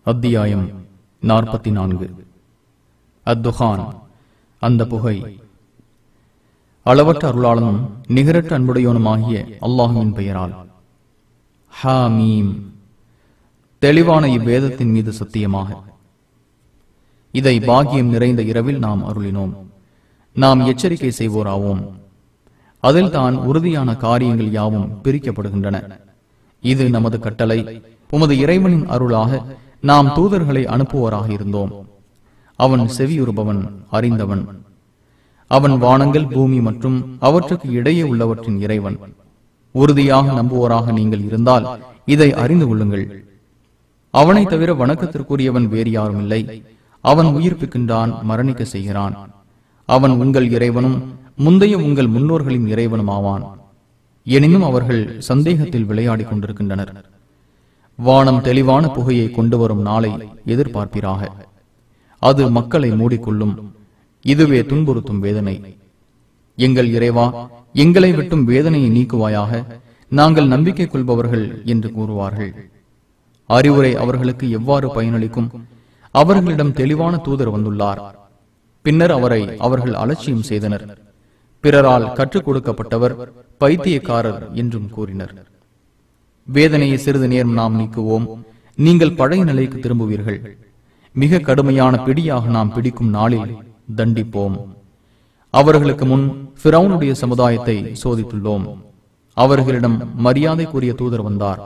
அத்தியாயம் 44. அத்துஹான், அந்த புகை. அளவற்ற அருளாளனும் நிகரற்ற அன்புடையோனுமாகிய அல்லாஹுவின் பெயரால். ஹாமீம், தெளிவான இவ்வேதத்தின் மீது சத்தியமாக. இதை பாக்கியம் நிறைந்த இரவில் நாம் அருளினோம். நாம் எச்சரிக்கை செய்வோராவோம். அதில் தான் உறுதியான காரியங்கள் யாவும் பிரிக்கப்படுகின்றன. இது நமது கட்டளை. உமது இறைவனின் அருளாக நாம் தூதர்களை அனுப்புவோராக இருந்தோம். அவன் செவியுறுபவன், அறிந்தவன். அவன் வானங்கள், பூமி மற்றும் அவற்றுக்கு இடையே உள்ளவற்றின் இறைவன். உறுதியாக நம்புவோராக நீங்கள் இருந்தால் இதை அறிந்து கொள்ளுங்கள். அவனை தவிர வணக்கத்திற்குரியவன் வேறு யாரும் இல்லை. அவன் உயிர்ப்பிக்கின்றான், மரணிக்க செய்கிறான். அவன் உங்கள் இறைவனும் முந்தைய உங்கள் முன்னோர்களின் இறைவனும் ஆவான். எனினும் அவர்கள் சந்தேகத்தில் விளையாடிக் கொண்டிருக்கின்றனர். வானம் தெளிவான புகையை கொண்டு வரும் நாளை எதிர்பார்ப்பீராக. அது மக்களை மூடிக்கொள்ளும். இதுவே துன்புறுத்தும் வேதனை. எங்கள் இறைவா, எங்களை விட்டும் வேதனையை நீக்குவாயாக. நாங்கள் நம்பிக்கை கொள்பவர்கள் என்று கூறுவார்கள். அறிவுரை அவர்களுக்கு எவ்வாறு பயனளிக்கும்? அவர்களிடம் தெளிவான தூதர் வந்துள்ளார். பின்னர் அவரை அவர்கள் அலட்சியம் செய்தனர். பிறரால் கற்றுக் கொடுக்கப்பட்டவர் பைத்தியக்காரர் என்றும் கூறினர். வேதனையை சிறிது நேரம் நாம் நீக்குவோம். நீங்கள் பழைய நிலைக்கு திரும்புவீர்கள். மிக கடுமையான பிடியாக நாம் பிடிக்கும் நாளில் தண்டிப்போம். அவர்களுக்கு முன் ஃபிரௌனுடைய சமுதாயத்தை சோதித்துள்ளோம். அவர்களிடம் மரியாதைக்குரிய தூதர் வந்தார்.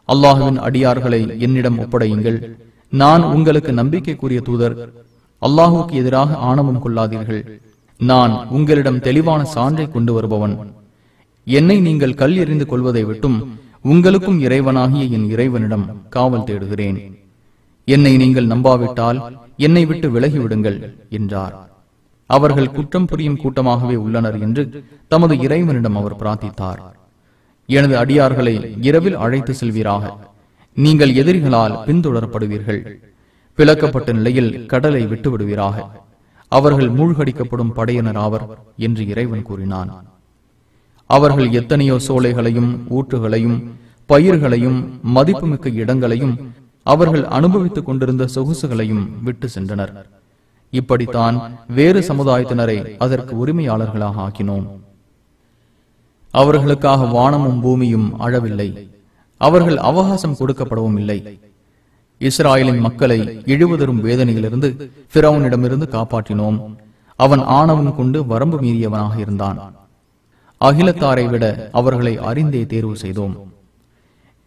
அல்லாஹுவின் அடியார்களை என்னிடம் ஒப்படையுங்கள். நான் உங்களுக்கு நம்பிக்கைக்குரிய தூதர். அல்லாஹுக்கு எதிராக ஆணவம் கொள்ளாதீர்கள். நான் உங்களிடம் தெளிவான சான்றை கொண்டு வருபவன். என்னை நீங்கள் கல் எறிந்து கொள்வதை விட்டும் உங்களுக்கும் இறைவனாகிய என் இறைவனிடம் காவல் தேடுகிறேன். என்னை நீங்கள் நம்பாவிட்டால் என்னை விட்டு விலகிவிடுங்கள் என்றார். அவர்கள் குற்றம் புரியும் கூட்டமாகவே உள்ளனர் என்று தமது இறைவனிடம் அவர் பிரார்த்தித்தார். எனது அடியார்களை இரவில் அழைத்து செல்வீராக. நீங்கள் எதிரிகளால் பின்தொடரப்படுவீர்கள். பிளக்கப்பட்ட நிலையில் கடலை விட்டுவிடுவீராக. அவர்கள் மூழ்கடிக்கப்படும் படையினர் ஆவர் என்று இறைவன் கூறினான். அவர்கள் எத்தனையோ சோலைகளையும் ஊற்றுகளையும் பயிர்களையும் மதிப்புமிக்க இடங்களையும் அவர்கள் அனுபவித்துக் கொண்டிருந்த சொகுசுகளையும் விட்டு சென்றனர். இப்படித்தான் வேறு சமுதாயத்தினரை அதற்கு உரிமையாளர்களாக ஆக்கினோம். அவர்களுக்காக வானமும் பூமியும் அழவில்லை. அவர்கள் அவகாசம் கொடுக்கப்படவும் இல்லை. இஸ்ராயலின் மக்களை இழிவுதரும் வேதனையிலிருந்து ஃபிரௌனிடமிருந்து காப்பாற்றினோம். அவன் ஆணவம் கொண்டு வரம்பு மீறியவனாக இருந்தான். அகிலத்தாரை விட அவர்களை அறிந்தே தேர்வு செய்தோம்.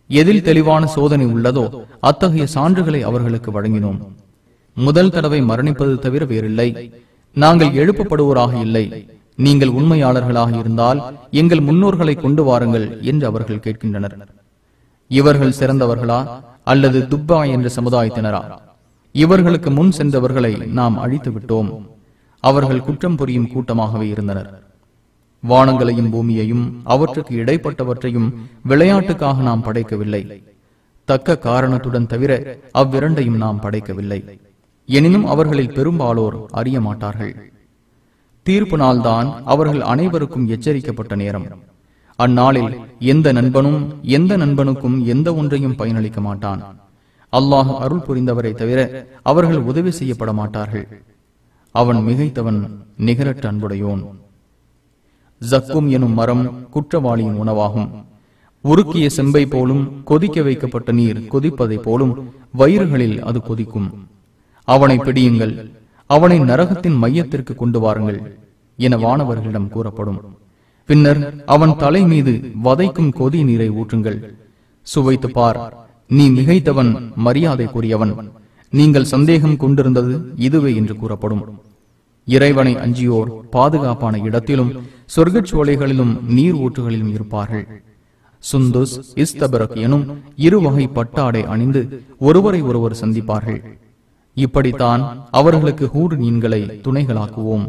எதில் தெளிவான சோதனை உள்ளதோ அத்தகைய சான்றுகளை அவர்களுக்கு வழங்கினோம். முதல் தடவை மரணிப்பது தவிர வேறில்லை. நாங்கள் எழுப்பப்படுவோராக இல்லை. நீங்கள் உண்மையாளர்களாக இருந்தால் எங்கள் முன்னோர்களை கொண்டு வாருங்கள் என்று அவர்கள் கேட்கின்றனர். இவர்கள் சிறந்தவர்களா அல்லது துப்பா என்ற சமுதாயத்தினரா? இவர்களுக்கு முன் சென்றவர்களை நாம் அழித்து விட்டோம். அவர்கள் குற்றம் புரியும் கூட்டமாகவே இருந்தனர். வானங்களையும் பூமியையும் அவற்றுக்கு இடைப்பட்டவற்றையும் விளையாட்டுக்காக நாம் படைக்கவில்லை. தக்க காரணத்துடன் தவிர அவ்விரண்டையும் நாம் படைக்கவில்லை. எனினும் அவர்களில் பெரும்பாலோர் அறிய மாட்டார்கள். தீர்ப்பு நாள்தான் அவர்கள் அனைவருக்கும் எச்சரிக்கப்பட்ட நேரம். அந்நாளில் எந்த நண்பனுக்கும் எந்த ஒன்றையும் பயனளிக்க மாட்டான். அல்லாஹ் அருள் புரிந்தவரை தவிர அவர்கள் உதவி செய்யப்பட மாட்டார்கள். அவன் மிகைத்தவன், நிகரற்ற அன்புடையோன். ஜக்கும் எனும் மரம் குற்றவாளியின் உணவாகும். உருக்கிய செம்பை போலும் கொதிக்க வைக்கப்பட்ட நீர் கொதிப்பதை போலும் வயிறுகளில் அது கொதிக்கும். அவனை பிடியுங்கள், அவனை நரகத்தின் மையத்திற்கு கொண்டு வாருங்கள் என வானவர்களிடம் கூறப்படும். பின்னர் அவன் தலை மீது வதைக்கும் கொதி நீரை ஊற்றுங்கள். சுவைத்து பார், நீ மிகைத்தவன், மரியாதைக்குரியவன். நீங்கள் சந்தேகம் கொண்டிருந்தது இதுவே என்று கூறப்படும். இறைவனை அஞ்சியோர் பாதுகாப்பான இடத்திலும் சொர்க்கச் சோலைகளிலும் நீர் ஊற்றுகளிலும் இருப்பார்கள். சுந்துஸ், இஸ்தபரக் எனும் இருவகை பட்டாடை அணிந்து ஒருவரை ஒருவர் சந்திப்பார்கள். இப்படித்தான் அவர்களுக்கு ஹூர் மீன்களை துணைகளாக்குவோம்.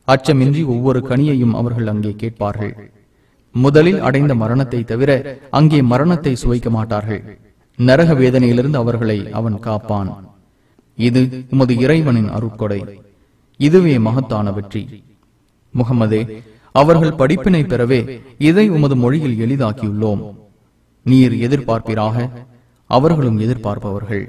அச்சமின்றி ஒவ்வொரு கனியையும் அவர்கள் அங்கே கேட்பார்கள். முதலில் அடைந்த மரணத்தை தவிர அங்கே மரணத்தை சுவைக்க மாட்டார்கள். நரக வேதனையிலிருந்து அவர்களை அவன் காப்பான். இது உமது இறைவனின் அருட்கொடை. இதுவே மகத்தான வெற்றி. முகமதே, அவர்கள் படிப்பினை பெறவே இதை உமது மொழியில் எளிதாக்கியுள்ளோம். நீர் எதிர்பார்ப்பீராக, அவர்களும் எதிர்பார்ப்பவர்கள்.